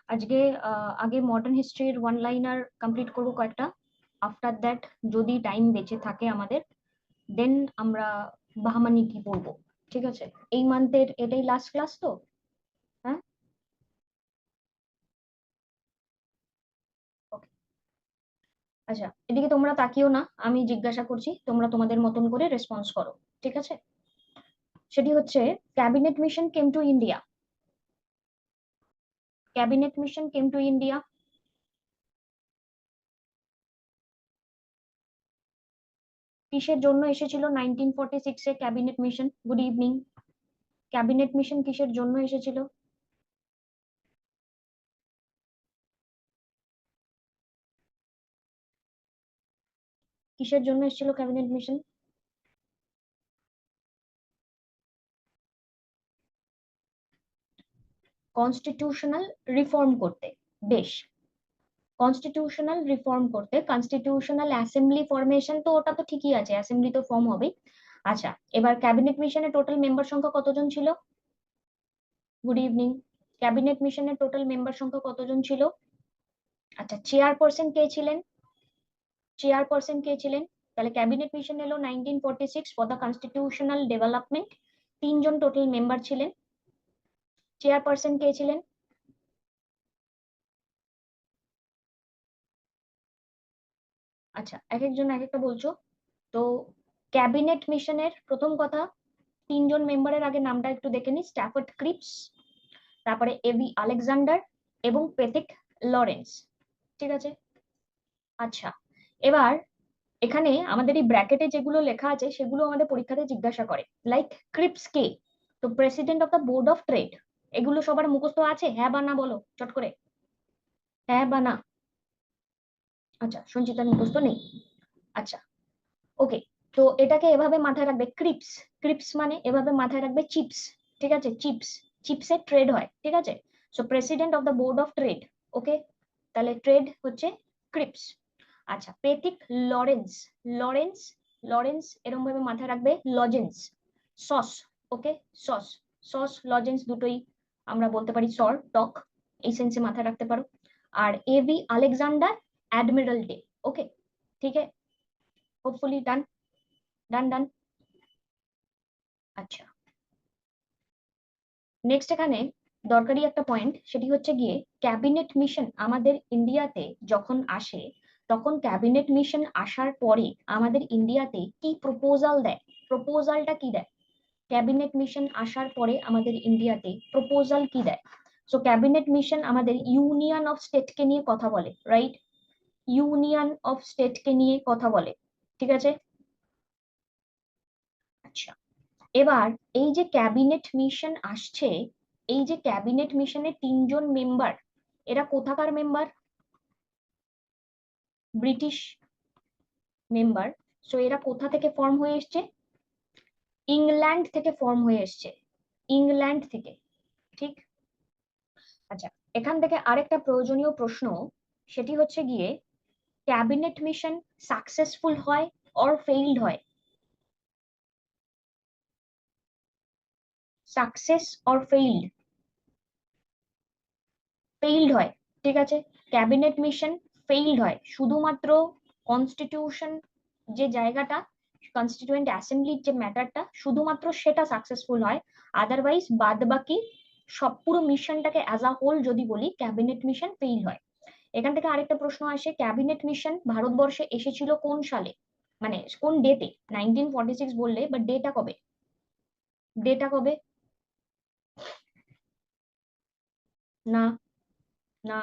আজকে আগে modern হিস্ট্রির one liner complete করবো কয়েকটা। আফটার দ্যাট যদি টাইম বেঁচে থাকে আমাদের, দেন আমরা বাহামানি কি পড়বো। ঠিক আছে, এই মান্থের এটাই লাস্ট ক্লাস তো। হ্যাঁ, ওকে। আচ্ছা, এদিকে তোমরা তাকিও না, আমি জিজ্ঞাসা করছি, তোমরা তোমাদের মতন করে রেসপন্স করো। ঠিক আছে, সেটি হচ্ছে cabinet mission came to India. Cabinet mission came to India. কিসের জন্য এসেছিল 1946 এ cabinet mission? Good evening. Cabinet mission কিসের জন্য এসেছিল? কিসের জন্য এসেছিল ক্যাবিনেট মিশন? কনস্টিটিউশনাল রিফর্ম করতে। বেশ, কনস্টিটিউশনাল রিফর্ম করতে, কনস্টিটিউশনাল অ্যাসেম্বলি ফরমেশন তো ওটা তো ঠিকই আছে, অ্যাসেম্বলি তো ফর্ম হবে। আচ্ছা, এবার ক্যাবিনেট মিশনের টোটাল মেম্বার সংখ্যা কতজন ছিল? Good evening. ক্যাবিনেট মিশনের টোটাল মেম্বার সংখ্যা কতজন ছিল? আচ্ছা, চেয়ারপারসন কে ছিলেন? চেয়ারপারসন কে ছিলেন? তাহলে ক্যাবিনেট মিশন এলো 1946 ফর দ্য কনস্টিটিউশনাল ডেভেলপমেন্ট। তিনজন টোটাল মেম্বার ছিলেন। চেয়ারপারসন কে ছিলেন? আচ্ছা, এক একজন এক একটা বলছো তো। ক্যাবিনেট মিশনের প্রথম কথা, তিনজন মেম্বারের আগে নামটা একটু দেখে নি। স্ট্যাফোর্ড ক্রিপস, তারপরে এভি আলেকজান্ডার এবং পেথিক লরেন্স। ঠিক আছে। আচ্ছা, এবার এখানে আমাদের এই ব্র্যাকেটে যেগুলো লেখা আছে সেগুলো আমাদের পরীক্ষাতে জিজ্ঞাসা করে। লাইক ক্রিপস কে? তো president of the board of trade. এগুলো সবার মুখস্থ আছে? হ্যাঁ বা না বলো চট করে, হ্যাঁ বা না। আচ্ছা, সঞ্চিতার মুখস্থ নেই। আচ্ছা, ওকে। তো এটাকে এভাবে মাথায় রাখবে, ক্রিপস। ক্রিপস মানে এভাবে মাথায় রাখবে চিপস। ঠিক আছে, চিপস। চিপসের ট্রেড হয়। ঠিক আছে, so president of the board of trade. Okay, তাহলে ট্রেড হচ্ছে ক্রিপস। আচ্ছা, পেথিক লরেন্স। লরেন্স, লরেন্স এরকম ভাবে মাথায় রাখবে লজেন্স। সস। ওকে, সস। সস লজেন্স দুটোই আমরা বলতে পারি সর টক, এই সেন্সে মাথায় রাখতে পারো। আর এভি আলেকজান্ডার অ্যাডমিরাল ডে। ওকে, ঠিক আছে, হোপফুলি ডান। ডান ডান। আচ্ছা, নেক্সট এখানে দরকারি একটা পয়েন্ট, সেটি হচ্ছে গিয়ে ক্যাবিনেট মিশন আমাদের ইন্ডিয়াতে যখন আসে, তখন ক্যাবিনেট মিশন আসার পরে আমাদের ইন্ডিয়াতে কি প্রপোজাল দেয়? প্রপোজালটা কি দেয়? ক্যাবিনেট মিশন আসার পরে আমাদের ইন্ডিয়াতে প্রপোজাল কি দেয়? সো ক্যাবিনেট মিশন আমাদের ইউনিয়ন অফ স্টেটকে নিয়ে কথা বলে, রাইট? ইউনিয়ন অফ স্টেটকে নিয়ে কথা বলে। ঠিক আছে। আচ্ছা, এবার এই যে ক্যাবিনেট মিশন আসছে, এই যে ক্যাবিনেট মিশনের তিনজন মেম্বার, এরা কোথাকার মেম্বার? British member. সো এরা কোথা থেকে ফর্ম হয়ে এসছে? ইংল্যান্ড থেকে ফর্ম হয়ে এসছে, ইংল্যান্ড থেকে। ঠিক। আচ্ছা, এখান থেকে আরেকটা প্রয়োজনীয় প্রশ্ন, সেটি হচ্ছে গিয়ে ক্যাবিনেট মিশন সাকসেসফুল হয় অর ফেইলড হয়? Success or failed? ফেইলড হয়। ঠিক আছে, ক্যাবিনেট মিশন ফেইলড হয় শুধুমাত্র কনস্টিটিউশন যে জায়গাটা, কনস্টিটিউয়েন্ট অ্যাসেম্বলির যে ম্যাটারটা, শুধুমাত্র সেটা সাকসেসফুল হয়। আদারওয়াইজ বাদ বাকি সব পুরো মিশনটাকে অ্যাজ আ হোল যদি বলি, ক্যাবিনেট মিশন ফেইল হয়। এখান থেকে আরেকটা প্রশ্ন আসে, ক্যাবিনেট মিশন ভারতবর্ষে এসেছিল কোন সালে, মানে কোন ডেটে? 1946 বললে, বাট ডেটা কবে? ডেটা কবে? না, না।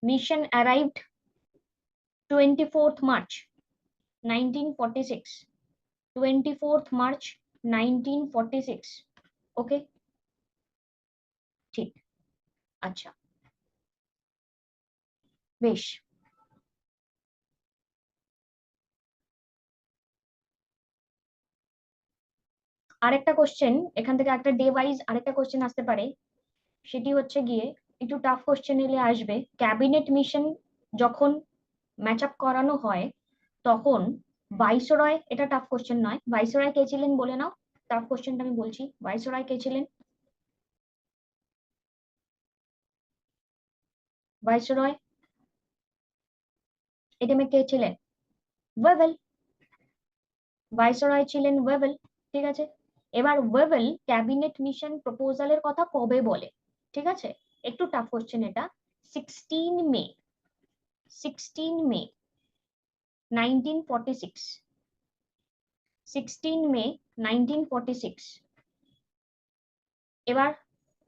Mission arrived 24th March 1946। 24th March 1946। ওকে, ঠিক। আচ্ছা, বেশ। আরেকটা কোশ্চেন এখান থেকে, একটা ডে ওয়াইজ আরেকটা কোশ্চেন আসতে পারে, সেটি হচ্ছে গিয়ে একটু টাফ কোশ্চেন এলে আসবে। ক্যাবিনেট মিশন যখন ম্যাচ আপ করানো হয়, তখন ভাইসরয়, এটা টাফ কোশ্চেন নয়, ভাইসরয় কে ছিলেন বলে নাও। টাফ কোশ্চেনটা আমি বলছি, ভাইসরয় কে ছিলেন? ভাইসরয় এটিএমে কে ছিলেন? ওয়েভেল। ভাইসরয় ছিলেন ওয়েভেল। ঠিক আছে, এবার ওয়েভেল ক্যাবিনেট মিশন প্রপোজালের কথা কবে বলে? ঠিক আছে, একটু টাফ কোশ্চেন এটা। 16 মে, 16 মে 1946, 16 মে 1946। এবার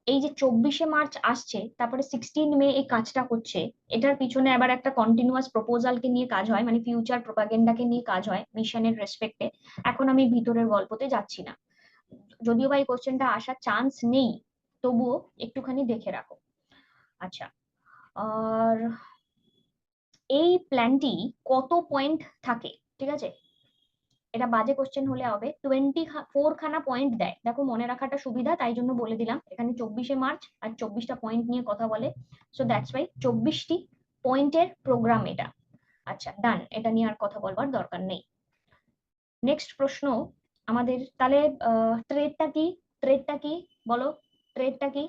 এই যে 24শে মার্চ আসছে, তারপরে 16 মে এই কাজটা করছে, এটার পিছনে আবার একটা কন্টিনিউয়াস প্রপোজালকে নিয়ে কাজ হয়, মানে ফিউচার প্রপাগেন্ডাকে নিয়ে কাজ হয় মিশনের রেসপেক্টে। এখন আমি ভিতরের গল্পতে যাচ্ছি না, যদিও বা এই কোশ্চেনটা আসার চান্স নেই, তবুও একটুখানি দেখে রাখো। আচ্ছা, আর এই প্ল্যানটি কত পয়েন্ট থাকে? ঠিক আছে, এটা বাজে কোশ্চেন হলে হবে 24খানা পয়েন্ট দেয়। দেখো মনে রাখাটা সুবিধা, তাই জন্য বলে দিলাম। এখানে 24শে মার্চ আর 24টা পয়েন্ট নিয়ে কথা বলে, সো দ্যাটস ওয়াই 24টি পয়েন্টের প্রোগ্রাম এটা। আচ্ছা ডান, এটা নিয়ে আর কথা বলবার দরকার নেই। নেক্সট প্রশ্ন আমাদের তাহলে, ট্রেডটা কি? ট্রেডটা কি বলো? ট্রেডটা কি?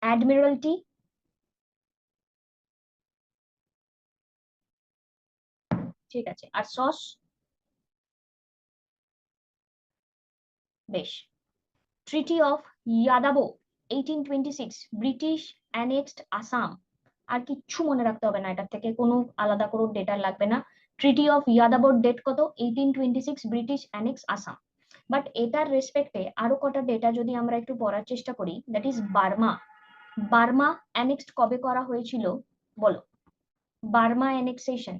অ্যাডমিরালটি, ঠিক আছে, আর সস? বেশ। Treaty of ইয়াদাবো 1826, British annexed Assam. আর কিচ্ছু মনে রাখতে হবে না, এটার থেকে কোনো আলাদা কোনো ডেটা লাগবে না। ট্রিটি অফ ইয়াদাবোর ডেট কত? 1826, ব্রিটিশ অ্যানেক্স আসাম। বাট এটার রেসপেক্টে আরো কটা ডেটা যদি আমরা একটু পড়ার চেষ্টা করি, that is Burma. Burma annexed কবে করা হয়েছিল বলো? বার্মা অ্যানেক্সেশন,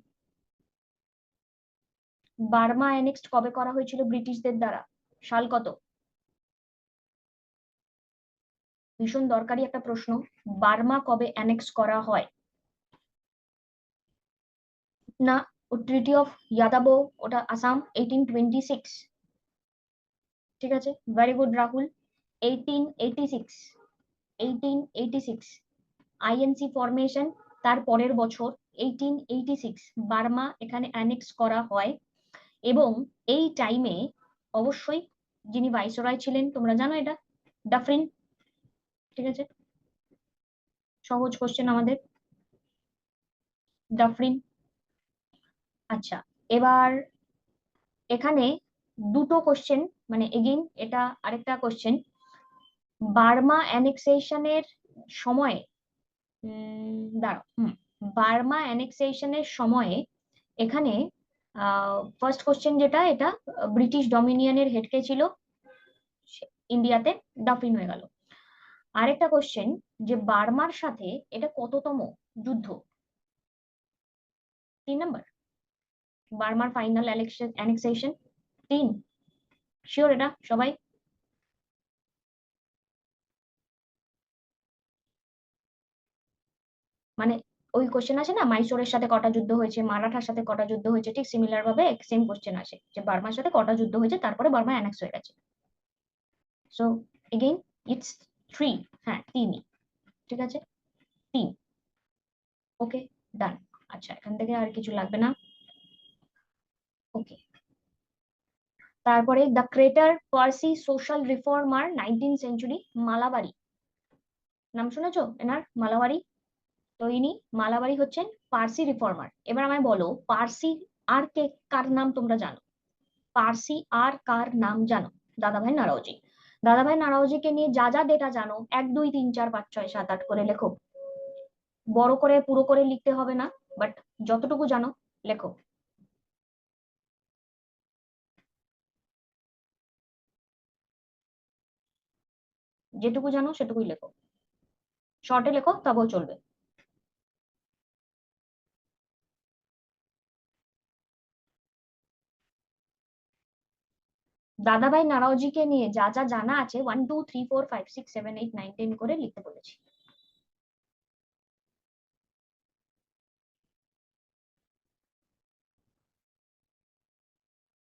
বার্মা অ্যানেক্সড কবে করা হয়েছিল ব্রিটিশদের দ্বারা? সাল কত? ভীষণ দরকারি একটা প্রশ্ন। বার্মা কবে অ্যানেক্স করা হয়? না, ও ট্রিটি অফ ইয়াদাবো, ওটা আসাম, 1826। ঠিক আছে, very good Rahul. 1886, 1886 INC formation, তার পরের বছর 1886 বার্মা এখানে অ্যানেক্স করা হয়। এবং এই টাইমে অবশ্যই যিনি ভাইসরয় ছিলেন তোমরা জানো এটা, ডাফরিন। ঠিক আছে, সহজ কোশ্চেন আমাদের, ডাফরিন। আচ্ছা, এবার এখানে দুটো কোশ্চেন, মানে এগেইন এটা আরেকটা কোশ্চেন। বার্মা অ্যানেক্সেশনের সময়ে, দাঁড়াও, বার্মা অ্যানেক্সেশনের সময়ে এখানে ফার্স্ট কোশ্চেন যেটা, এটা ব্রিটিশ ডমিনিয়নের হেড কে ছিল ইন্ডিয়াতে? ডাফরিন হয়ে গেল। আরেকটা কোশ্চেন, যে বার্মার সাথে এটা কততম যুদ্ধ? 3 নম্বর, বার্মার ফাইনাল অ্যানেক্সেশন 3। শিওর এটা সবাই? মানে ওই কোশ্চেন আসে না, মাইসোরের সাথে কটা যুদ্ধ হয়েছে, মারাঠার সাথে কটা যুদ্ধ হয়েছে, ঠিক সিমিলার ভাবে সেম কোশ্চেন আসে যে বার্মার সাথে কটা যুদ্ধ হয়েছে, তারপরে বার্মা অ্যানেক্স হয়ে গেছে। So again it's 3। হ্যাঁ 3ই, ঠিক আছে 3। ওকে, ডান। আচ্ছা, এখান থেকে আর কিছু লাগবে না। ওকে, তারপরে the greater Parsi social reformer 19th century, Malabari. নাম শুনেছো এনার? মালাবারি। তো ইনি মালাবারি হচ্ছেন পার্সি রিফর্মার। এবার আমায় বলো, পার্সি আর কে কার নাম তোমরা জানো? পার্সি আর কার নাম জানো? দাদাভাই নারাওজি। দাদাভাই নারাওজিকে নিয়ে যা যা ডেটা জানো, 1 2 3 4 5 6 7 8 করে লেখো। বড় করে পুরো করে লিখতে হবে না, বাট যতটুকু জানো লেখো। যেটুকু জানো সেটুকুই লেখো, শর্টে লেখো তবেও চলবে। দাদাভাই নারাওজিকে নিয়ে যা যা জানা আছে 1 2 3 4 5 6 7 8 9 10 করে লিখতে বলেছি।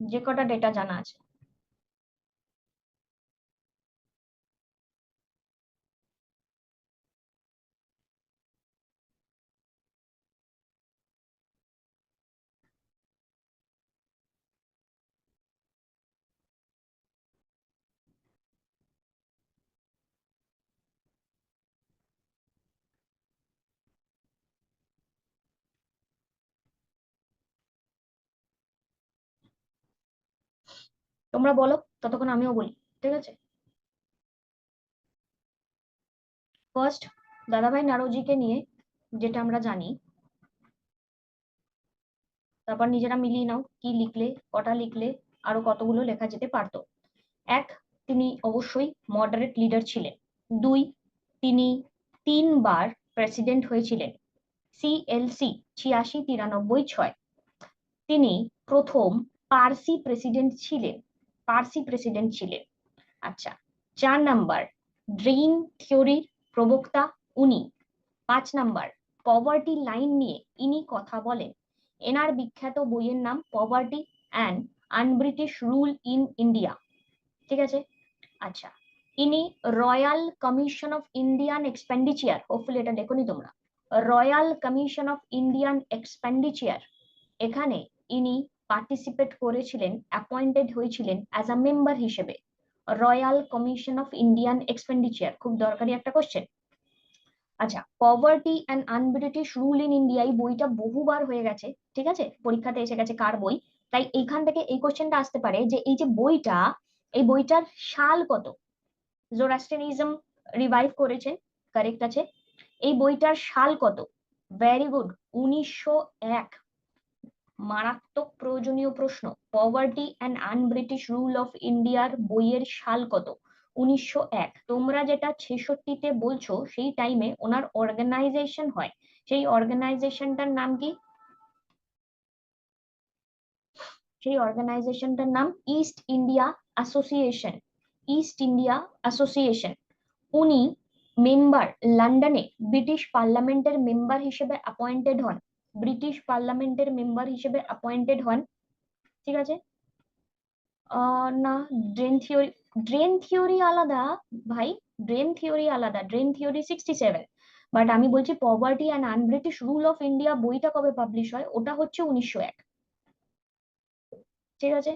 যে কটা ডেটা জানা আছে। তোমরা বলো, ততক্ষণ আমিও বলি, ঠিক আছে? ফার্স্ট, দাদাভাই নারোজিকে নিয়ে যেটা আমরা জানি, তারপর নিজেরা মিলিয়ে নাও কি লিখলে, কটা লিখলে, আরো কতগুলো লেখা যেতে পারতো। এক, তিনি অবশ্যই মডারেট লিডার ছিলেন। দুই, তিনি 3 বার প্রেসিডেন্ট হয়েছিলেন, CLC 86, 93, 6। তিনি প্রথম পার্সি প্রেসিডেন্ট ছিলেন, পার্সি প্রেসিডেন্ট ছিলেন। আচ্ছা, 4 নাম্বার, ড্রেইন থিওরির প্রবক্তা উনি। 5 নাম্বার, পভার্টি লাইন নিয়ে ইনি কথা বলেন। এনার বিখ্যাত বইয়ের নাম poverty and un-British rule in India, ঠিক আছে? আচ্ছা, ইনি royal commission of Indian expenditure, hopefully এটা দেখোনি তোমরা, royal commission of Indian expenditure, এখানে ইনি পার্টিসিপেট করেছিলেন, অ্যাপয়েন্টেড হয়েছিলেন অ্যাজ আ মেম্বার হিসেবে। Royal commission of Indian expenditure, খুব দরকারি একটা কোশ্চেন। আচ্ছা, poverty and un-British rule in India, এই বইটা বহুবার হয়ে গেছে, ঠিক আছে? পরীক্ষাতে এসে গেছে কার বই, তাই এইখান থেকে এই কোশ্চেনটা আসতে পারে যে এই যে বইটা, এই বইটার সাল কত? জোরাস্ট্রিয়ানিজম রিভাইভ করেছেন, কারেক্ট আছে। এই বইটার সাল কত? Very good, 1901। মারাত্মক প্রয়োজনীয় প্রশ্ন, poverty and un-British rule of ইন্ডিয়ার বইয়ের সাল কত? 1901। তোমরা যেটা 66-তে বলছো, সেই টাইমে ওনার অর্গানাইজেশন হয়, সেই অর্গানাইজেশনটার নাম কি? সেই অর্গানাইজেশনটার নাম east India association, east India association. উনি মেম্বার, লন্ডনে ব্রিটিশ পার্লামেন্টের মেম্বার হিসেবে অ্যাপয়েন্টেড হন, ব্রিটিশ পার্লামেন্টের মেম্বার হিসেবে অ্যাপয়েন্টেড হন, ঠিক আছে? না, ড্রেন থিওরি, ড্রেন থিওরি আলাদা ভাই, ড্রেন থিওরি আলাদা, ড্রেন থিওরি 67। বাট আমি বলছি poverty and un-British rule of India বইটা কবে পাবলিশ হয়, ওটা হচ্ছে 1901, ঠিক আছে?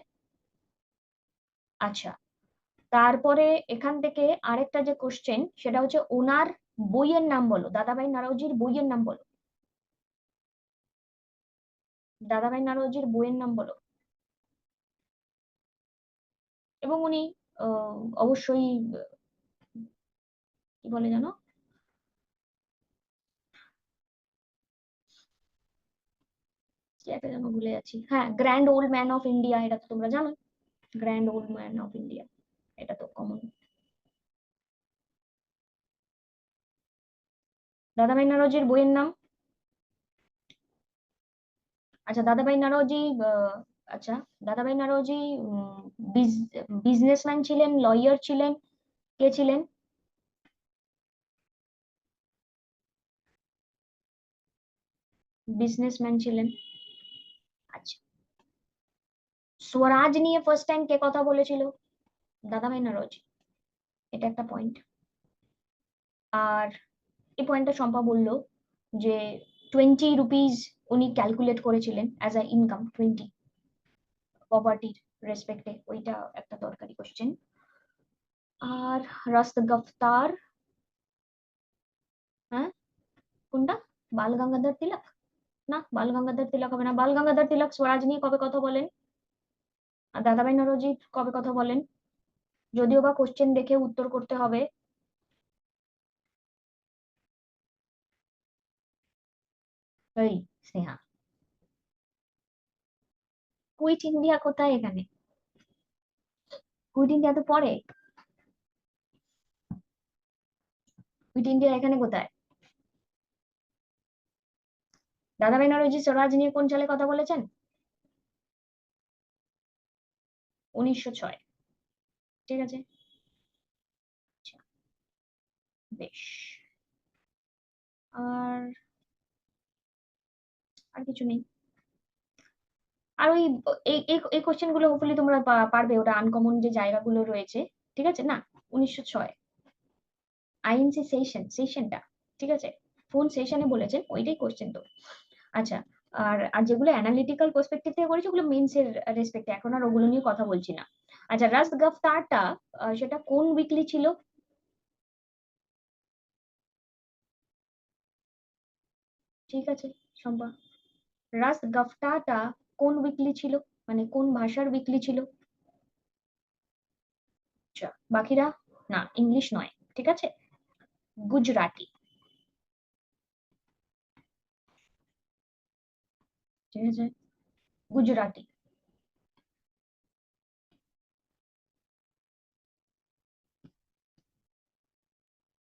আচ্ছা, তারপরে এখান থেকে আরেকটা যে কোশ্চেন, সেটা হচ্ছে ওনার বইয়ের নাম বলো, দাদাভাই নারোজির বইয়ের নাম বলো, দাদাভাই নারোজির বইয়ের নাম বলো। এবং উনি অবশ্যই কি বলে জানো, কি একটা যেন ভুলে যাচ্ছি, হ্যাঁ, grand old man of India, এটা তো তোমরা জানো, grand old man of India, এটা তো কমন। দাদাভাই নারোজির বইয়ের নাম, আচ্ছা দাদাভাই নারোজি, আচ্ছা দাদাভাই নারোজি বিজনেসম্যান ছিলেন, লয়ার ছিলেন, কে ছিলেন? বিজনেসম্যান ছিলেন। আচ্ছা, স্বরাজ নিয়ে ফার্স্ট টাইম কে কথা বলেছিল? দাদাভাই নারোজি, এটা একটা পয়েন্ট। আর এই পয়েন্টটা শম্পা বললো যে 20 রুপিস উনি ক্যালকুলেট করেছিলেন অ্যাজ আ ইনকাম, 20 পভার্টির রেসপেক্টে, ওইটা একটা দরকারি কোশ্চেন। আর রাস্ত গফতার, হ্যাঁ কোনটা? বাল গঙ্গাধর তিলক? না, বাল গঙ্গাধর তিলক হবে না। বাল গঙ্গাধর তিলক স্বরাজ নিয়ে কবে কথা বলেন? আর দাদাভাই নওরোজি কবে কথা বলেন? যদিও বা কোশ্চেন দেখে উত্তর করতে হবে। এই স্নেহা, কুইট ইন্ডিয়া কোথায় এখানে? কুইট ইন্ডিয়া তো পরে, কুইট ইন্ডিয়া এখানে কোথায়? দাদাভাই নওরোজি স্বরাজ নিয়ে কোন সালে কথা বলেছেন? 1906, ঠিক আছে? আচ্ছা, বেশ। আর আর কিছু নেই। আর ওই এই এই এই কোশ্চেন গুলো হোপফুলি তোমরা পারবে, ওটা আনকমন যে জায়গাগুলো রয়েছে, ঠিক আছে না? 1906 আইএনসি সেশন, সেশনটা, ঠিক আছে? কোন সেশনে বলেছেন ওইটাই কোশ্চেন তো। আচ্ছা, আর আর যেগুলো অ্যানালিটিক্যাল পার্সপেক্টিভ থেকে করেছে ওগুলো মেন্স এর রেসপেক্টে, এখন আর ওগুলো নিয়ে কথা বলছি না। আচ্ছা, রাস্ট গাফতারটা সেটা কোন উইকলি ছিল? ঠিক আছে শম্পা, রাস্ট গাফটাটা কোন উইকলি ছিল, মানে কোন ভাষার উইকলি ছিল? আচ্ছা বাকিরা না, ইংলিশ নয়, ঠিক আছে, গুজরাটি। ঠিক আছে, গুজরাটি।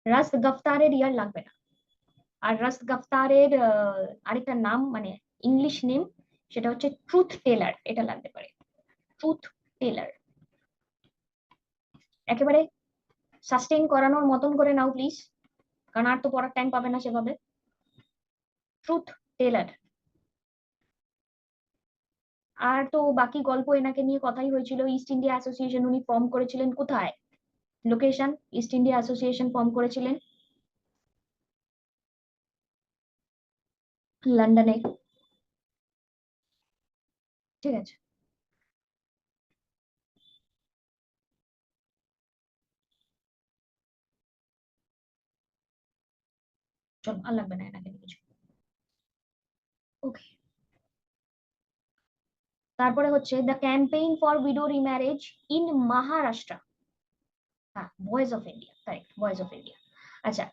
রাস গফতারের ইয়ার লাগবে না। আর রাস গফতারের আরেকটা নাম মানে ইংলিশ নেম, সেটা হচ্ছে ট্রুথ টেলার, এটা লাগতে পারে, ট্রুথ টেলার। একেবারে সাস্টেইন করানোর মতন করে নাও প্লিজ, কারণ আর তো পড়ার টাইম পাবে না সেভাবে। Truth teller. আর তো বাকি গল্প এনাকে নিয়ে কথাই হয়েছিল। ইস্ট ইন্ডিয়া অ্যাসোসিয়েশন উনি ফর্ম করেছিলেন কোথায়? Location, east India association form করেছিলেন লন্ডনে। ঠিক আছে, চলো আর লাগবে না এনাকে নিয়ে কিছু। ওকে, তারপরে হচ্ছে the campaign for widow remarriage in Maharashtra. হ্যাঁ, voice of India, correct, voice of India. আচ্ছা,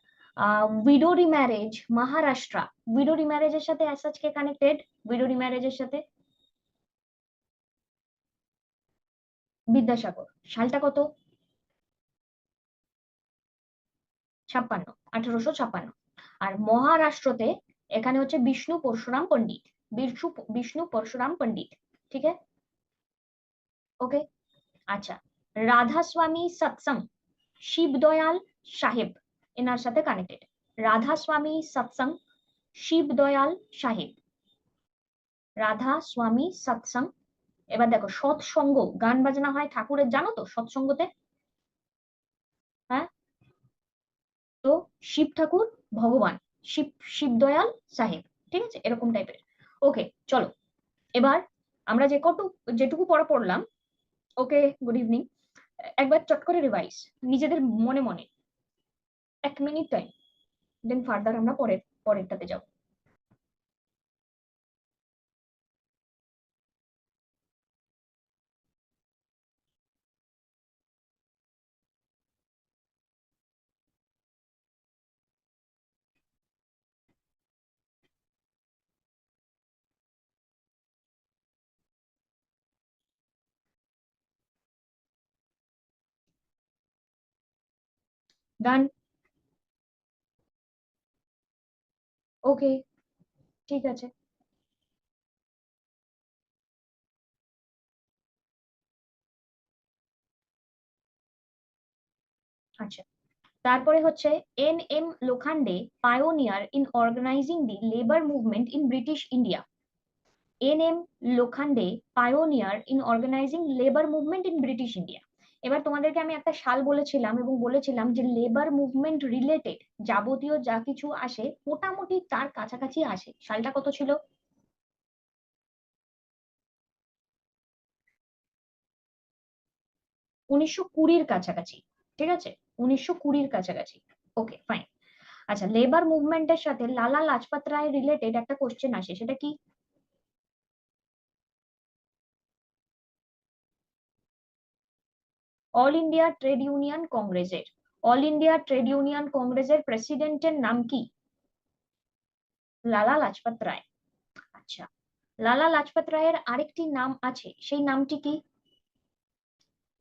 উইডো রিম্যারেজ মহারাষ্ট্র, উইডো রিম্যারেজের সাথে অ্যাজ সাচ কে কানেক্টেড? উইডো রিম্যারেজের সাথে বিদ্যাসাগর। সালটা কত? 56, 1856। আর মহারাষ্ট্রতে এখানে হচ্ছে বিষ্ণু পরশুরাম পণ্ডিত, বিষ্ণু বিষ্ণু পরশুরাম পণ্ডিত। ঠিক আছে, ওকে। আচ্ছা, রাধাস্বামী সৎসঙ্গ, শিবদয়াল সাহেব, এনার সাথে কানেক্টেড। রাধাস্বামী সৎসঙ্গ, শিবদয়াল সাহেব, রাধা স্বামী সৎসঙ্গ। এবার দেখো, সৎসঙ্গ, গান বাজনা হয় ঠাকুরের, জানো তো সৎসঙ্গতে? হ্যাঁ, তো শিব ঠাকুর, ভগবান শিব, শিবদয়াল সাহেব। ঠিক আছে, এরকম টাইপের। ওকে, চলো এবার আমরা যেটুকু পড়া পড়লাম, ওকে, গুড ইভিনিং, একবার চট করে রিভাইজ নিজেদের মনে মনে, 1 মিনিট টাইম, দেন ফার্দার আমরা পরেরটাতে যাব। ডান, ওকে, ঠিক আছে। আচ্ছা, তারপরে হচ্ছে N M Lokhande, pioneer in organising the labour movement in British India. N M Lokhande, pioneer in organising labour movement in British India. এবার তোমাদেরকে আমি একটা সাল বলেছিলাম এবং বলেছিলাম যে লেবার মুভমেন্ট রিলেটেড যাবতীয় যা কিছু আসে মোটামুটি তার কাছাকাছি আসে। সালটা কত ছিল? 1920-র কাছাকাছি। ঠিক আছে, 1920-র কাছাকাছি। ওকে, ফাইন। আচ্ছা, লেবার মুভমেন্টের সাথে লালা লাজপত রায় রিলেটেড একটা কোশ্চেন আসে, সেটা কি? অল ইন্ডিয়া ট্রেড ইউনিয়ন কংগ্রেসের, অল ইন্ডিয়া ট্রেড ইউনিয়ন কংগ্রেসের প্রেসিডেন্টের নাম কি? লালা লাজপত রায়। আচ্ছা, লালা লাজপত রায়ের আরেকটি নাম আছে, সেই নামটি কি?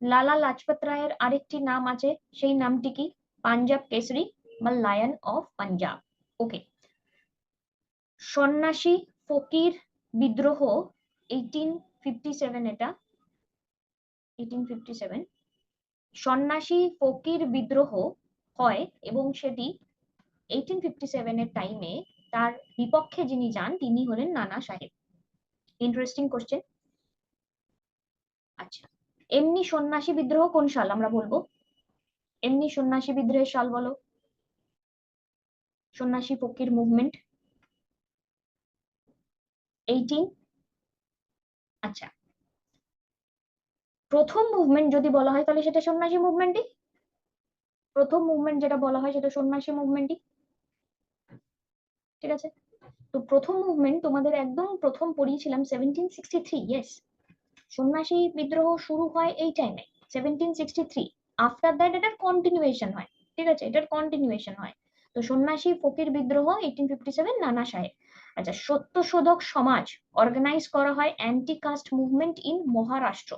লালা লাজপত রায়ের আরেকটি নাম আছে, সেই নামটি কি? পাঞ্জাব কেসরি বা লায়ন অফ পাঞ্জাব। ওকে, সন্ন্যাসী ফকির বিদ্রোহ 1857, এটা 1857 সন্ন্যাসী ফকির বিদ্রোহ হয় এবং সেটি 1857 এর টাইমে তার বিপক্ষে যিনি যান তিনি হলেন নানা সাহেব। Interesting question. আচ্ছা, এমনি সন্ন্যাসী বিদ্রোহ কোন সাল আমরা বলবো? এমনি সন্ন্যাসী বিদ্রোহের সাল বলো, সন্ন্যাসী ফকির মুভমেন্ট 18। আচ্ছা, প্রথম মুভমেন্ট যদি বলা হয় তাহলে সেটা সন্ন্যাসী মুভমেন্টই, প্রথম মুভমেন্ট যেটা বলা হয় সেটা সন্ন্যাসী মুভমেন্টই। ঠিক আছে, তো প্রথম মুভমেন্ট তোমাদের একদম প্রথম পড়িয়েছিলাম 1763, ইয়েস, সন্ন্যাসী বিদ্রোহ শুরু হয় এই টাইমে 1763। আফটার দ্যাট এটার কন্টিনিউয়েশন হয়, ঠিক আছে, এটার কন্টিনিউয়েশন হয়। তো সন্ন্যাসী ফকির বিদ্রোহ 1857 নানা সাহেব। আচ্ছা, সত্যশোধক সমাজ অর্গানাইজ করা হয় anti caste movement in Maharashtra.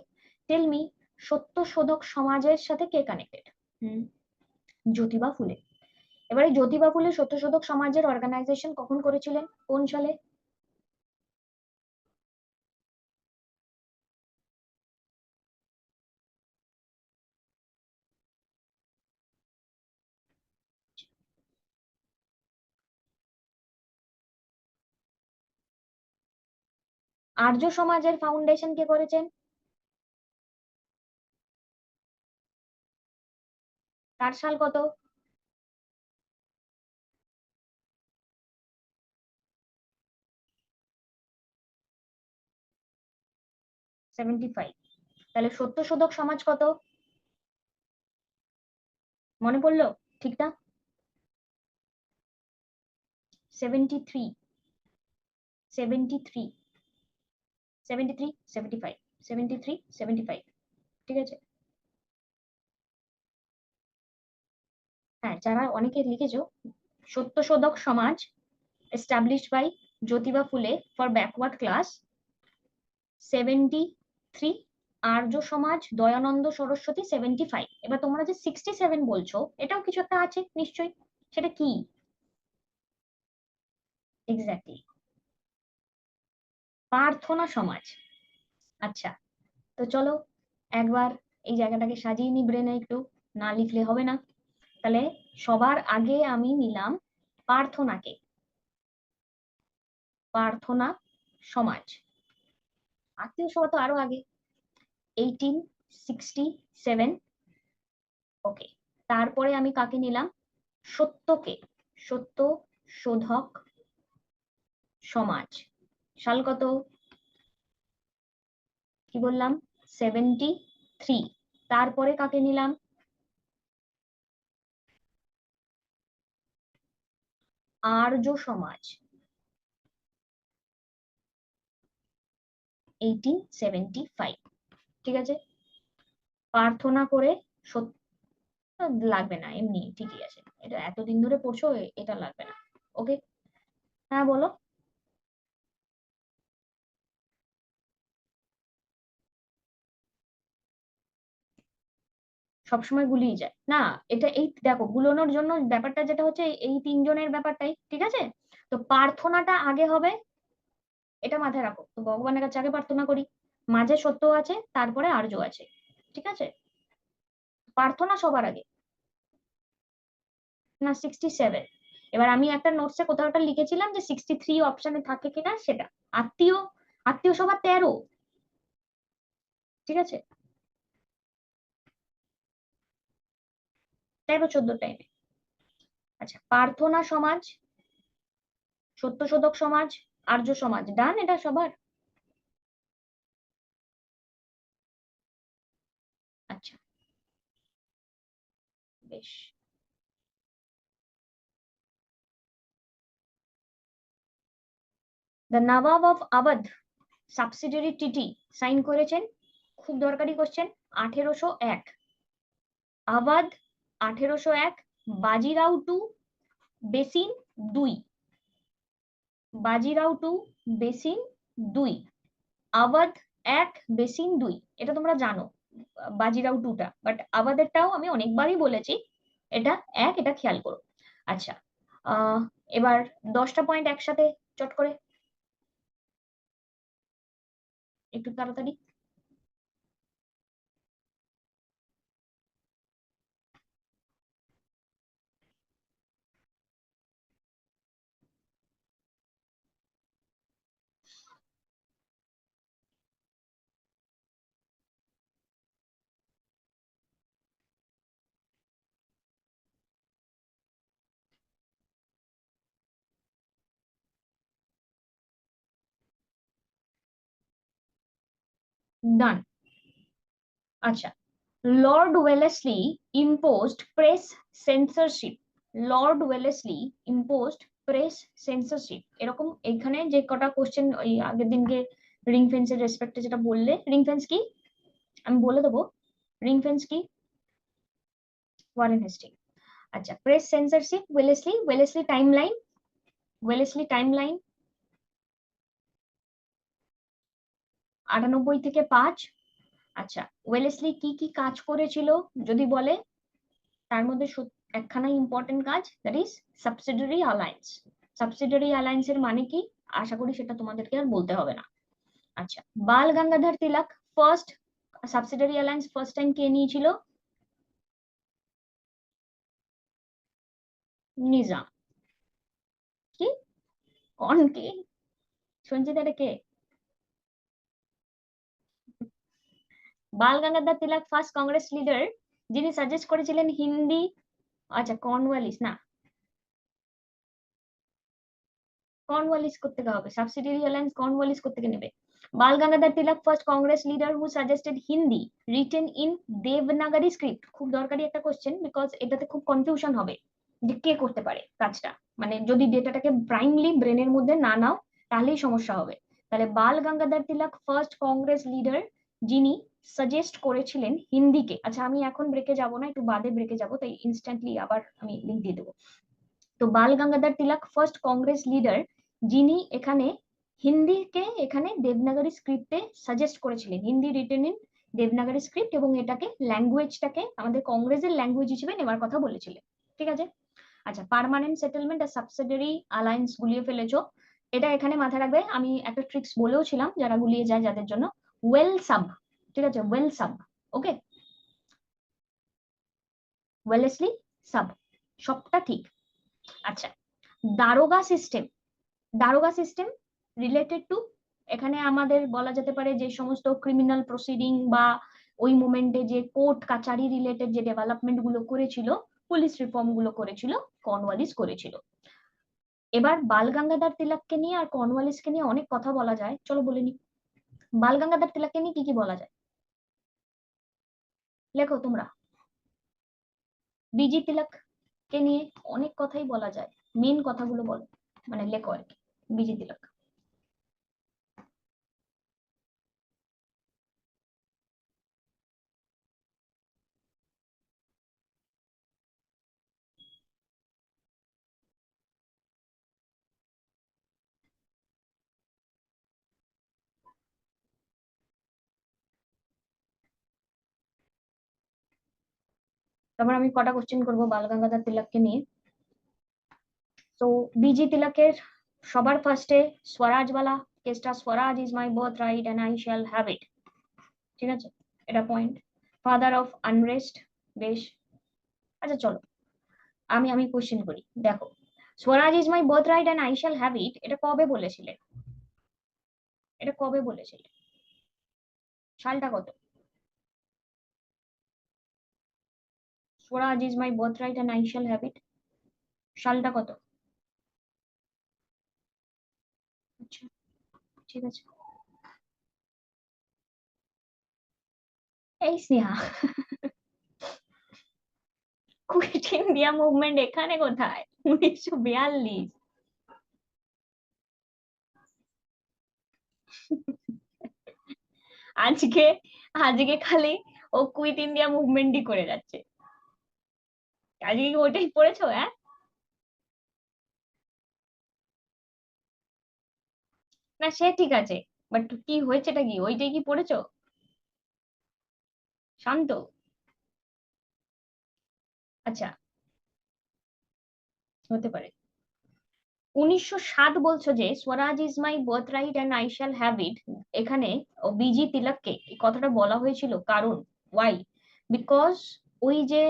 Tell me, Satyashodhak সমাজের সাথে কে কানেক্টেড? জ্যোতিবা ফুলে। এবারে জ্যোতিবা ফুলে সত্যশোধক সমাজের অর্গানাইজেশন কখন করেছিলেন, কোন সালে? আর্য সমাজের ফাউন্ডেশন কে করেছেন? তার সাল কত? 75। তাহলে সত্যশোধক সমাজ কত, মনে পড়লো ঠিকটা? 73, 73, 73, 75, 73, 75, ঠিক আছে। হ্যাঁ, যারা অনেকে লিখেছো, সত্যশোধক সমাজ established by জ্যোতিবা ফুলে ফর ব্যাকওয়ার্ড ক্লাস 73, আর্য সমাজ দয়ানন্দ সরস্বতী 75। এবার তোমরা যে 67 বলছো, এটাও কিছু একটা আছে নিশ্চয়ই, সেটা কি? এক্স্যাক্টলি, প্রার্থনা সমাজ। আচ্ছা, তো চলো একবার এই জায়গাটাকে সাজিয়ে নি ব্রেনে, একটু না লিখলে হবে না। তাহলে সবার আগে আমি নিলাম প্রার্থনাকে, প্রার্থনা সমাজ। আত্মীয় সভা তো আরো আগে, 1867। ওকে, তারপরে আমি কাকে নিলাম? সত্যকে, সত্য শোধক সমাজ। সাল কত? কি বললাম? 73। তারপরে কাকে নিলাম? আর্য সমাজ, 1875, ঠিক আছে। প্রার্থনা করে সত্য লাগবে না, এমনি ঠিকই আছে, এটা এতদিন ধরে পড়ছো, এটা লাগবে না। ওকে, হ্যাঁ বলো। সবসময় গুলিয়ে যায় না, এটা এই দেখো গুলোনোর জন্য ব্যাপারটা যেটা হচ্ছে এই তিনজনের ব্যাপারটাই, ঠিক আছে। তো প্রার্থনাটা আগে হবে, এটা মাথায় রাখো। তো ভগবানের কাছে আগে প্রার্থনা করি, মাঝে সত্য আছে, তারপরে আর্য আছে, ঠিক আছে। প্রার্থনা সবার আগে। না, 67। এবার আমি একটা নোটসে কোথাও একটা লিখেছিলাম যে 63 অপশনে থাকে কিনা সেটা। আত্মীয়, আত্মীয় সভা 13, ঠিক আছে, 13-14 টাইমে। আচ্ছা, প্রার্থনা সমাজ, সত্যশোধক সমাজ, আর্য সমাজ, ডান এটা সবার? আচ্ছা, বেশ। The Nawab of Awadh subsidiary টিটি সাইন করেছেন, খুব দরকারি question, 1801। Awadh 1801, Bajirao two Bassein 2, Bajirao two Bassein 2, Awadh 1 Bassein 2, এটা তোমরা জানো বাজিরাও টুটা, বাট আওয়াধেরটাও আমি অনেকবারই বলেছি, এটা 1, এটা খেয়াল করো। আচ্ছা, এবার 10টা পয়েন্ট একসাথে চট করে, একটু তাড়াতাড়ি। ডান। আচ্ছা, Lord Wellesley imposed press censorship, Lord Wellesley imposed press censorship, এরকম এখানে যে কটা কোশ্চেন ওই আগের দিনকে রিং ফেন্সের রেসপেক্টে যেটা বললে, রিং ফেন্স কি আমি বলে দেবো, রিং ফেন্স কি? Warren Hastings. আচ্ছা, press censorship, Wellesley, Wellesley timeline, Wellesley timeline 98 থেকে 5। আচ্ছা, ওয়েলেসলি কি কি কাজ করেছিল যদি বলে, তার মধ্যে একখানা ইম্পর্টেন্ট কাজ, that is subsidiary alliance. Subsidiary অ্যালায়েন্সের মানে কি, আশা করি সেটা তোমাদেরকে আর বলতে হবে না। আচ্ছা, Bal Gangadhar Tilak first subsidiary alliance first time কে নিয়েছিল? নিজাম। কি? কোন কে? সঞ্জিত, এটা কে? বাল গঙ্গাধর তিলক ফার্স্ট কংগ্রেস লিডার যিনি সাজেস্ট করেছিলেন হিন্দি। আচ্ছা, কর্নওয়ালিস না, কর্নওয়ালিস কোত্থেকে হবে? সাবসিডিয়ারি অ্যালায়েন্স কর্নওয়ালিস কোত্থেকে নেবে? Bal Gangadhar Tilak first Congress leader who suggested Hindi written in Devanagari script. খুব দরকারি একটা কোশ্চেন, বিকজ এটাতে খুব কনফিউশন হবে যে কে করতে পারে কাজটা। মানে যদি ডেটাটাকে প্রাইমলি ব্রেনের মধ্যে না নাও তাহলেই সমস্যা হবে। তাহলে বাল গঙ্গাধর তিলক ফার্স্ট কংগ্রেস লিডার যিনি সাজেস্ট করেছিলেন হিন্দিকে। আচ্ছা, আমি এখন ব্রেকে যাব না, একটু বাদে ব্রেকে যাব, তাই ইনস্ট্যান্টলি আবার আমি লিঙ্ক দিয়ে দেবো। তো বাল গঙ্গাধর তিলক ফার্স্ট কংগ্রেস লিডার যিনি এখানে হিন্দিকে এখানে দেবনাগরী স্ক্রিপ্টে সাজেস্ট করেছিলেন, Hindi written in Devanagari script, এবং এটাকে ল্যাঙ্গুয়েজটাকে আমাদের কংগ্রেসের ল্যাঙ্গুয়েজ হিসেবে নেওয়ার কথা বলেছিলেন। ঠিক আছে। আচ্ছা, পার্মানেন্ট সেটেলমেন্ট আর সাবসিডিয়ারি অ্যালায়েন্স গুলিয়ে ফেলেছো, এটা এখানে মাথায় রাখবে। আমি একটা ট্রিক্স বলেও ছিলাম যারা গুলিয়ে যায় যাদের জন্য, ওয়েল সাব। ঠিক আছে, ওয়েল সাব। ওকে, ওয়েলেসলি সাব, সবটা ঠিক। আচ্ছা, দারোগা সিস্টেম, দারোগা সিস্টেম রিলেটেড টু, এখানে আমাদের বলা যেতে পারে যে সমস্ত ক্রিমিনাল প্রসিডিং বা ওই মোমেন্টে যে কোর্ট কাচারি রিলেটেড যে ডেভেলপমেন্ট গুলো করেছিল, পুলিশ রিফর্ম গুলো করেছিল, কর্নওয়ালিস করেছিল। এবার বাল গঙ্গাধর তিলককে নিয়ে আর কর্নওয়ালিসকে নিয়ে অনেক কথা বলা যায়, চলো বলে নি। বাল গঙ্গাধর তিলককে নিয়ে কি কি বলা যায়, লেখো তোমরা। বিজি তিলক কে নিয়ে অনেক কথাই বলা যায়, মেন কথাগুলো বলো, মানে লেখো আর কি। বিজি তিলক। তারপর আমি কটা কোশ্চেন করবো বাল গঙ্গাধর তিলককে নিয়ে। তো বিজি তিলকের সবার ফার্স্টে স্বরাজওয়ালা কেসটা, Swaraj is my birthright and I shall have it. ঠিক আছে, এটা পয়েন্ট। ফাদার অফ আনরেস্ট, বেশ। আচ্ছা চলো, আমি কোশ্চেন করি, দেখো। Swaraj is my birthright and I shall have it, এটা কবে বলেছিলেন? এটা কবে বলেছিলেন? সালটা কত? Swaraj is my birthright and I shall have it, সালটা কত? আচ্ছা, ঠিক আছে। এই স্নেহা, কুইট ইন্ডিয়া মুভমেন্ট এখানে কোথায়? 1942। আজকে আজকে খালি ও কুইট ইন্ডিয়া মুভমেন্টই করে যাচ্ছে। আজকে কি ওইটাই পড়েছো? হ্যাঁ, না সে ঠিক আছে, বাট কি হয়েছেটা কি, ওইটাই কি পড়েছো? শান্ত। আচ্ছা, হতে পারে। 1907 বলছো যে Swaraj is my birthright and I shall have it, এখানে বিজি তিলককে এই কথাটা বলা হয়েছিল কারণ, ওয়াই? বিকজ ওই যে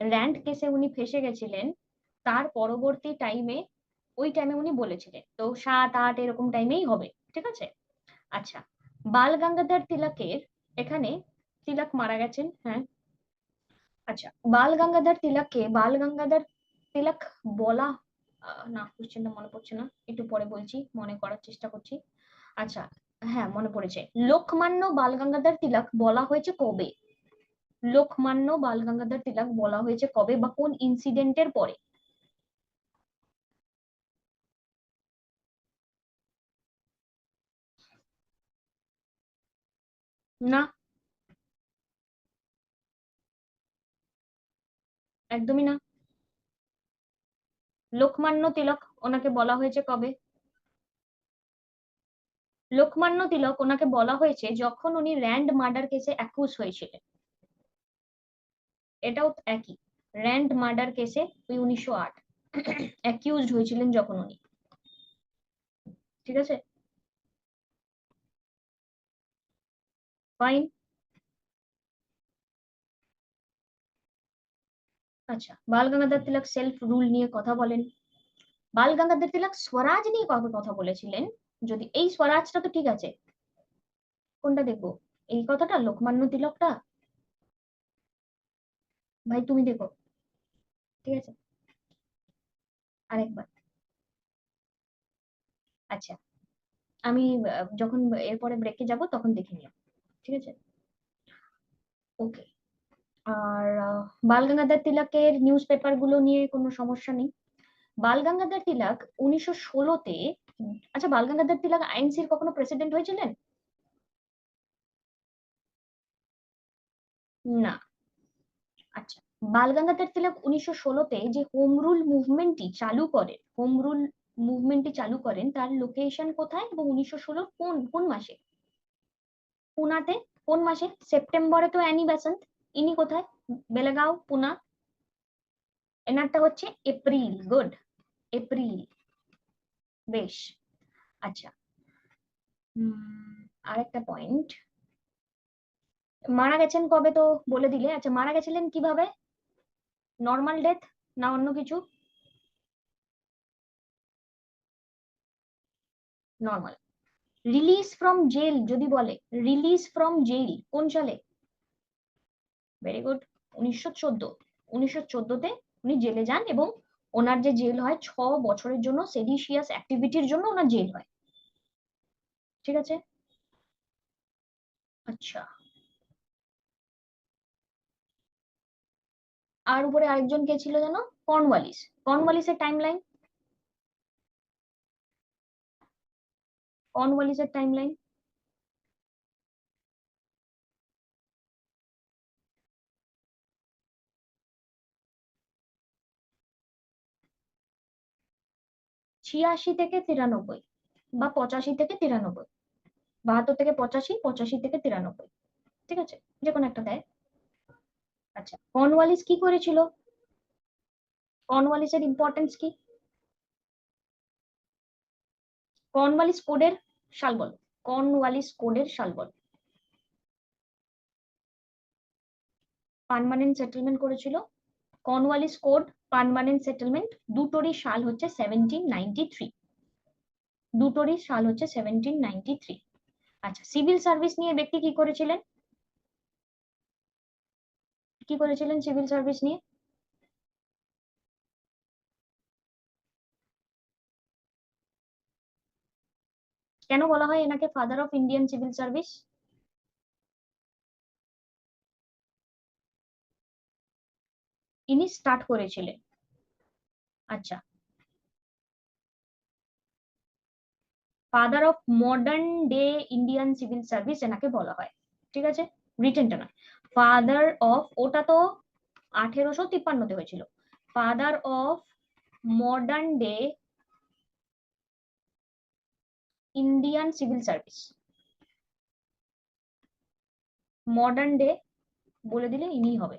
র্যান্ড কেসে উনি ফেসে গেছিলেন, তার পরবর্তী টাইমে, ওই টাইমে উনি বলেছিলেন, তো 7-8 এরকম টাইমেই হবে। ঠিক আছে। আচ্ছা, বাল গঙ্গাধর তিলকের এখানে, তিলক মারা গেছেন, হ্যাঁ। আচ্ছা, বাল গঙ্গাধর তিলককে বাল গঙ্গাধর তিলক বলা, না কোশ্চেনটা মনে পড়ছে না, একটু পরে বলছি, মনে করার চেষ্টা করছি। আচ্ছা, হ্যাঁ মনে পড়েছে, লোকমান্য বাল গঙ্গাধর তিলক বলা হয়েছে কবে? লোকমান্য বাল গঙ্গাধর তিলক বলা হয়েছে কবে বা কোন ইনসিডেন্টের পরে? না, একদমই না। লোকমান্য তিলক ওনাকে বলা হয়েছে কবে? লোকমান্য তিলক ওনাকে বলা হয়েছে যখন উনি র্যান্ড মার্ডার কেসে অ্যাকিউজ হয়েছিলেন। এটাও একই, র্যান্ড মার্ডার কেসে ওই 1908 অ্যাকিউজড হয়েছিলেন যখন উনি। ঠিক আছে, ফাইন। আচ্ছা, বাল গঙ্গাধর তিলক সেলফ রুল নিয়ে কথা বলেন। বাল গঙ্গাধর তিলক স্বরাজ নিয়ে কবে কথা বলেছিলেন? যদি এই স্বরাজটা তো ঠিক আছে, কোনটা দেখবো? এই কথাটা, লোকমান্য তিলকটা? ভাই তুমি দেখো, ঠিক আছে, আরেকবার। আচ্ছা, আমি যখন এরপরে ব্রেকে যাব তখন দেখে নিও, ঠিক আছে? ওকে। আর বাল গঙ্গাধর তিলকের নিউজ পেপার গুলো নিয়ে কোনো সমস্যা নেই। বাল গঙ্গাধর তিলক 1916-তে, আচ্ছা বাল গঙ্গাধর তিলক আইএনসির কখনো প্রেসিডেন্ট হয়েছিলেন? না। আচ্ছা, বাল গঙ্গাধর তিলক 1916-তে যে হোম রুল মুভমেন্টটি চালু করেন, হোম রুল মুভমেন্টটি চালু করেন, তার লোকেশন কোথায় এবং 1916 কোন কোন মাসে? পুনাতে। কোন মাসে? সেপ্টেম্বরে তো অ্যানি বেসান্ত। ইনি কোথায়? বেলাগাঁও, পুনা। এনারটা হচ্ছে এপ্রিল। Good, April. বেশ। আচ্ছা, আরেকটা পয়েন্ট, মারা গেছেন কবে তো বলে দিলে। আচ্ছা, মারা গেছিলেন কিভাবে? নর্মাল ডেথ না অন্য কিছু? নর্মাল। রিলিজ ফ্রম জেল যদি বলে, রিলিজ ফ্রম জেল কোন সালে? Very good, 1914। 1914-তে উনি জেলে যান এবং ওনার যে জেল হয় 6 বছরের জন্য, সেডিশিয়াস অ্যাক্টিভিটির জন্য ওনার জেল হয়। ঠিক আছে। আচ্ছা, আর উপরে আরেকজন কে ছিল জানো? কর্নওয়ালিস। কর্নওয়ালিসের টাইমলাইন, কর্নওয়ালিসের টাইমলাইন। 86 থেকে 93 বা 85 থেকে 93, 72 থেকে 85, 85 থেকে 93, ঠিক আছে, যে কোনো একটা দেয়। আচ্ছা, কর্নওয়ালিস কি করেছিল? কর্নওয়ালিসের ইম্পর্টেন্স কি? কর্নওয়ালিস কোডের সাল বল, কর্নওয়ালিস কোডের সাল বল। পার্মানেন্ট সেটেলমেন্ট করেছিল। কর্নওয়ালিস কোড, পার্মানেন্ট সেটেলমেন্ট, দুটোরই সাল হচ্ছে 1793। দুটোরই সাল হচ্ছে 1793। আচ্ছা, সিভিল সার্ভিস নিয়ে ব্যক্তি কি করেছিলেন? কি করেছিলেন সিভিল সার্ভিস নিয়ে? কেন বলা হয় এনাকে father of Indian civil service? ইনি স্টার্ট করেছিলেন। আচ্ছা, father of modern day Indian civil service এনাকে বলা হয়। ঠিক আছে, রিটেনটা নয়। ফাদার অফ, ওটা তো 1853-তে হয়েছিল। Father of modern day Indian civil service, modern day বলে দিলে ইনি হবে।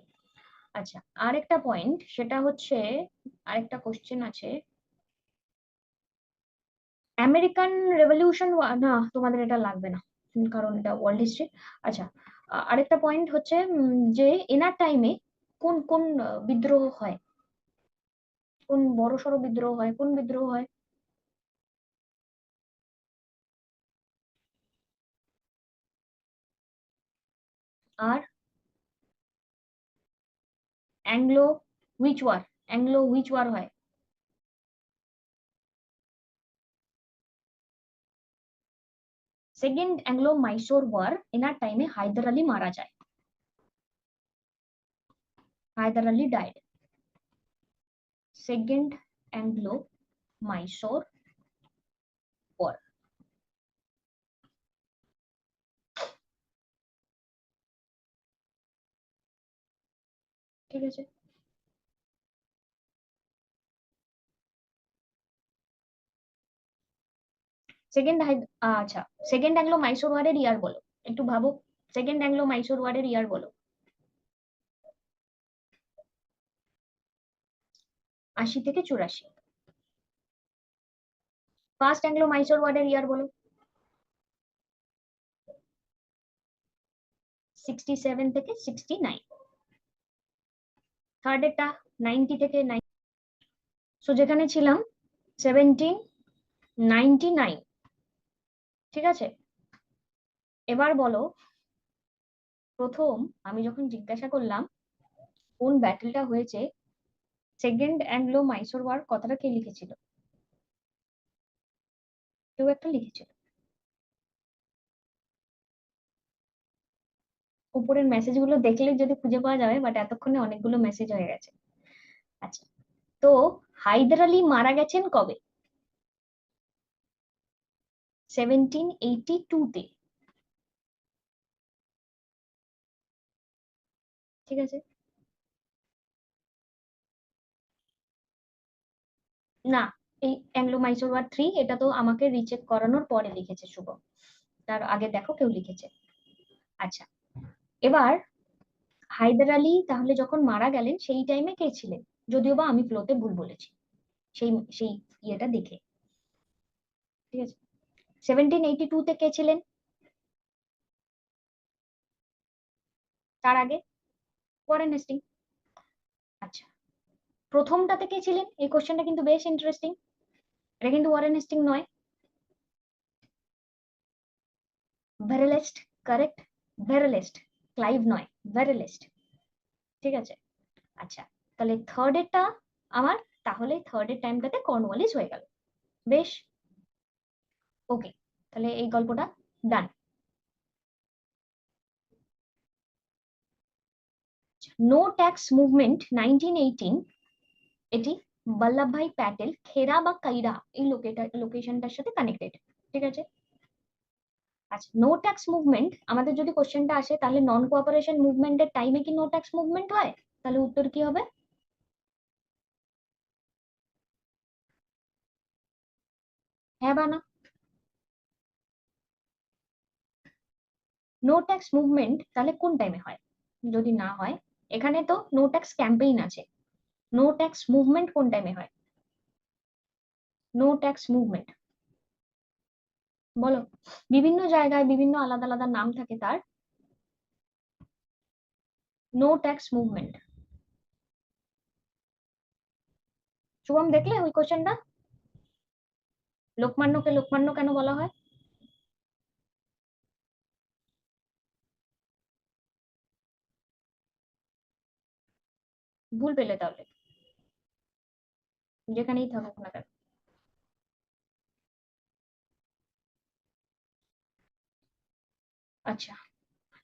আচ্ছা, আরেকটা পয়েন্ট, সেটা হচ্ছে, আরেকটা কোশ্চেন আছে, আমেরিকান রেভলিউশন, না তোমাদের এটা লাগবে না, কারণ এটা ওয়ার্ল্ড হিস্ট্রি। আচ্ছা, আরেকটা পয়েন্ট হচ্ছে যে এনার টাইমে কোন কোন বিদ্রোহ হয়, কোন বড় সড়ো বিদ্রোহ হয়, কোন বিদ্রোহ হয়? আর Anglo which war, Anglo which war হয়? Second Anglo Mysore war. এনার টাইমে হায়দার আলী মারা যায়, Hyder Ali died. Second Anglo Mysore war. ঠিক আছে, সেকেন্ড আচ্ছা, সেকেন্ড অ্যাংলো মাইসোর ওয়ারের ইয়ার বলো, একটু ভাবো, সেকেন্ড অ্যাংলো মাইসোর ওয়ারের ইয়ার বলো। 80 থেকে 84। ফার্স্ট অ্যাংলো মাইসোর ওয়ারের ইয়ার বলো। 67 থেকে 69। থার্ড এরটা 90 থেকে 90। সো যেখানে ছিলাম 1799, ঠিক আছে। এবার বলো, প্রথম আমি যখন জিজ্ঞাসা করলাম কোন ব্যাটেলটা হয়েছে, সেকেন্ড অ্যাংলো মাইসোর ওয়ার কথাটা কে লিখেছিল? কেউ একটা লিখেছিল। উপরের মেসেজ গুলো দেখলে যদি খুঁজে পাওয়া যাবে, বাট এতক্ষণে অনেকগুলো মেসেজ হয়ে গেছে। আচ্ছা, তো হায়দার আলী মারা গেছেন কবে? 1782 তে, ঠিক আছে। না, এই অ্যাংলো মাইসোর ওয়ার 3 এটা তো আমাকে রিচেক করানোর পরে লিখেছে শুভ, তার আগে দেখো কেউ লিখেছে। আচ্ছা, এবার হায়দার আলী তাহলে যখন মারা গেলেন সেই টাইমে কে ছিলেন? যদিও বা আমি ফ্লোতে ভুল বলেছি সেই সেই ইয়েটা দেখে, ঠিক আছে। 1782 তে কে ছিলেন? তার আগে ওয়ারেন হেস্টিং। আচ্ছা, প্রথমটাতে কে ছিলেন? এই কোশ্চেনটা কিন্তু বেশ ইন্টারেস্টিং। এটা কিন্তু ওয়ারেন হেস্টিং নয়, ভেরেলেস্ট। কারেক্ট, ভেরেলেস্ট, ক্লাইভ নয়, ভেরেলেস্ট, ঠিক আছে। আচ্ছা, তাহলে থার্ড এরটা আমার, তাহলে থার্ড এর টাইমটাতে কর্নওয়ালিস হয়ে গেল। বেশ, ওকে, তাহলে এই গল্পটা ডান। নো ট্যাক্স মুভমেন্ট 1918, এটি বল্লভভাই প্যাটেল খেরা বা কাইরা এই লোকেশনটার সাথে কানেক্টেড, ঠিক আছে। আচ্ছা, নো ট্যাক্স মুভমেন্ট আমাদের যদি কোশ্চেনটা আসে তাহলে নন কোঅপারেশন মুভমেন্টের টাইমে কি নো ট্যাক্স মুভমেন্ট হয়? তাহলে উত্তর কি হবে? হ্যাঁ বা না? নো ট্যাক্স মুভমেন্ট তাহলে কোন টাইমে হয়? যদি না হয়, এখানে তো নো ট্যাক্স ক্যাম্পেইন আছে, নো ট্যাক্স মুভমেন্ট কোন টাইমে হয়? নো ট্যাক্স মুভমেন্ট বলো, বিভিন্ন জায়গায় বিভিন্ন আলাদা আলাদা নাম থাকে তার। নো ট্যাক্স মুভমেন্ট, শুভম দেখলে ওই কোশ্চেনটা? লোকমান্যকে লোকমান্য কেন বলা হয়? ভুল পেলে তাহলে, যেখানেই থাকুক না কেন। আচ্ছা,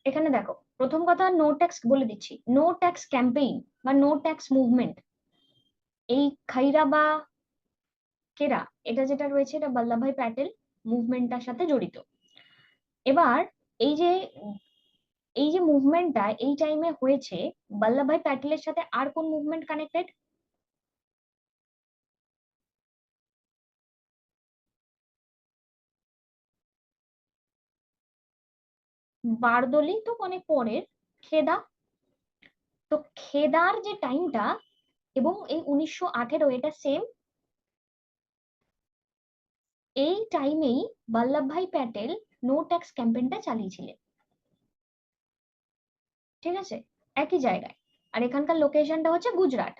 এখানে দেখো, প্রথম কথা নো ট্যাক্স বলে দিচ্ছি, নো ট্যাক্স ক্যাম্পেইন বা নো ট্যাক্স মুভমেন্ট, এই খাইরা বা কেরা এটা যেটা রয়েছে এটা বল্লভভাই প্যাটেল মুভমেন্টটার সাথে জড়িত। এবার এই যে এই যে মুভমেন্টটা এই টাইমে হয়েছে, বল্লভভাই প্যাটেলের সাথে আর কোন মুভমেন্ট কানেক্টেড? বারদলি তো অনেক পরের, খেদা, তো খেদার যে টাইমটা এবং এই 1918 এটা সেম, এই টাইমেই বল্লভভাই প্যাটেল নো ট্যাক্স ক্যাম্পেইনটা চালিয়েছিলেন, ঠিক আছে, একই জায়গায়। আর এখানকার লোকেশনটা হচ্ছে গুজরাট,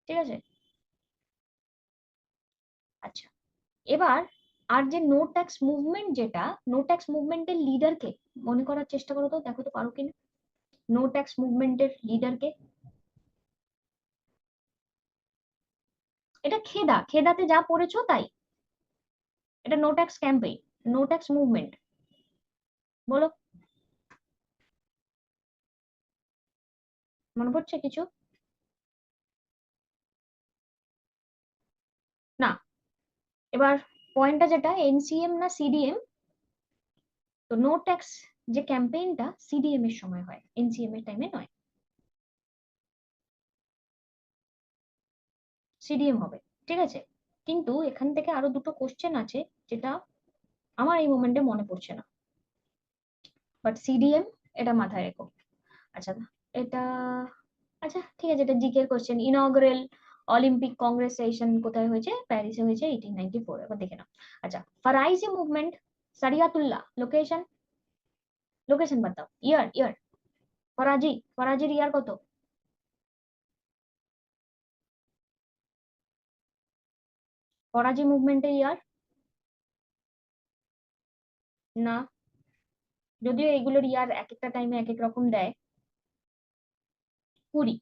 ঠিক আছে। আচ্ছা, এবার আর যে নো ট্যাক্স মুভমেন্ট, যেটা নো ট্যাক্স মুভমেন্টের লিডারকে মনে করার চেষ্টা করো তো, দেখো তো পারো কিনা। নো ট্যাক্স মুভমেন্টের লিডারকে, এটা খেদা, খেদাতে যা পড়েছো তাই, এটা no tax campaign, no tax movement, বলো মনে পড়ছে কিছু? না, এবার পয়েন্টটা যেটা এনসিএম না সিডিএম, তো নো ট্যাক্স যে ক্যাম্পেইনটা সিডিএম এর সময় হয়, এনসিএম এর টাইমে নয়। সিডিএম হবে, ঠিক আছে, কিন্তু এখান থেকে আরো দুটো কোশ্চেন আছে যেটা আমার এই মোমেন্টে মনে পড়ছে না, বাট সিডিএম এটা মাথায় রেখো। আচ্ছা, এটা, আচ্ছা ঠিক আছে, এটা জিকে এর কোশ্চেন। ইনঅগ্রাল অলিম্পিক কংগ্রেস সেশন কোথায় হয়েছে? প্যারিসে হয়েছে 1894। এবার দেখে নাও। আচ্ছা, ফারাইজি মুভমেন্ট, সারিয়াতুল্লাহ, লোকেশন, লোকেশন বাতাও, ইয়ার ইয়ার। ফরাজির ইয়ার কত? ফরাজি মুভমেন্টের ইয়ার? না, যদিও এগুলোর ইয়ার এক একটা টাইমে এক এক রকম দেয়। 20।